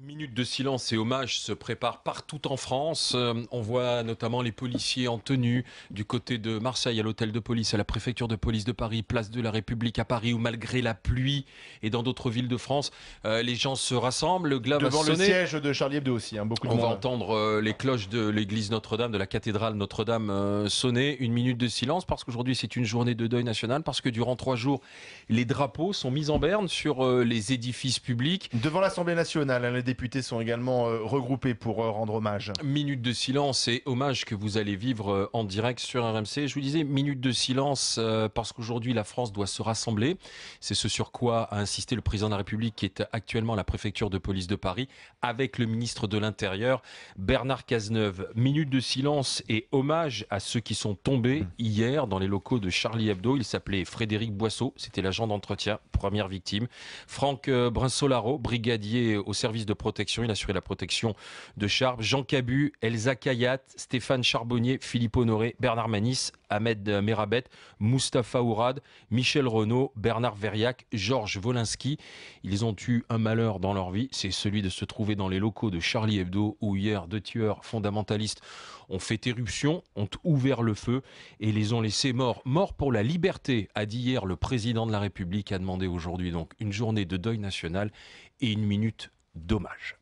Minute de silence et hommage se prépare partout en France. On voit notamment les policiers en tenue du côté de Marseille, à l'hôtel de police, à la préfecture de police de Paris, place de la République à Paris, où malgré la pluie et dans d'autres villes de France, les gens se rassemblent, le glas va Devant le sonner. siège de Charlie Hebdo aussi, hein, beaucoup de On va monde. entendre les cloches de l'église Notre-Dame, de la cathédrale Notre-Dame sonner. Une minute de silence parce qu'aujourd'hui c'est une journée de deuil national, parce que durant 3 jours, les drapeaux sont mis en berne sur les édifices publics. Devant l'Assemblée nationale, hein, les députés sont également regroupés pour rendre hommage. Minute de silence et hommage que vous allez vivre en direct sur RMC. Je vous disais minute de silence parce qu'aujourd'hui la France doit se rassembler. C'est ce sur quoi a insisté le président de la République qui est actuellement à la préfecture de police de Paris avec le ministre de l'Intérieur Bernard Cazeneuve. Minute de silence et hommage à ceux qui sont tombés hier dans les locaux de Charlie Hebdo. Il s'appelait Frédéric Boisseau, c'était l'agent d'entretien, première victime. Franck Brinsolaro, brigadier au service de protection, il assurait la protection de Chartres, Jean Cabu, Elsa Kayat, Stéphane Charbonnier, Philippe Honoré, Bernard Manis, Ahmed Merabet, Mustapha Ourad, Michel Renaud, Bernard Verriac, Georges Wolinski. Ils ont eu un malheur dans leur vie, c'est celui de se trouver dans les locaux de Charlie Hebdo où hier 2 tueurs fondamentalistes ont fait éruption, ont ouvert le feu et les ont laissés morts. Morts pour la liberté, a dit hier le président de la République, a demandé aujourd'hui donc une journée de deuil national et une minute d'hommage.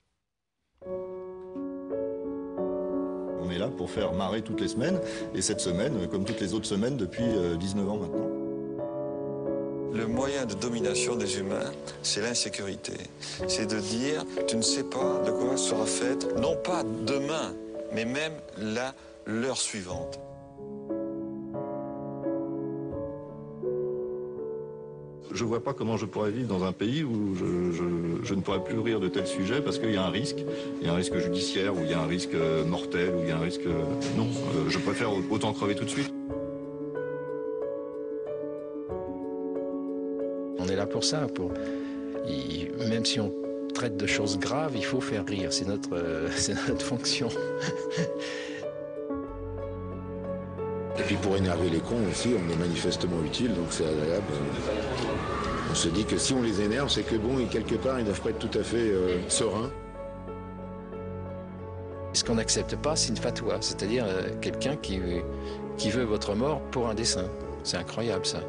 On est là pour faire marrer toutes les semaines, et cette semaine, comme toutes les autres semaines depuis 19 ans maintenant. Le moyen de domination des humains, c'est l'insécurité. C'est de dire, tu ne sais pas de quoi sera faite, non pas demain, mais même l'heure suivante. Je ne vois pas comment je pourrais vivre dans un pays où je ne pourrais plus rire de tels sujets parce qu'il y a un risque. Il y a un risque judiciaire, ou il y a un risque mortel, ou il y a un risque... Non, je préfère autant crever tout de suite. On est là pour ça. Même si on traite de choses graves, il faut faire rire. C'est notre fonction. Et puis pour énerver les cons aussi, on est manifestement utile, donc c'est agréable. On se dit que si on les énerve, c'est que bon, et quelque part, ils doivent pas être tout à fait sereins. Ce qu'on n'accepte pas, c'est une fatwa, c'est-à-dire quelqu'un qui veut votre mort pour un dessein. C'est incroyable ça.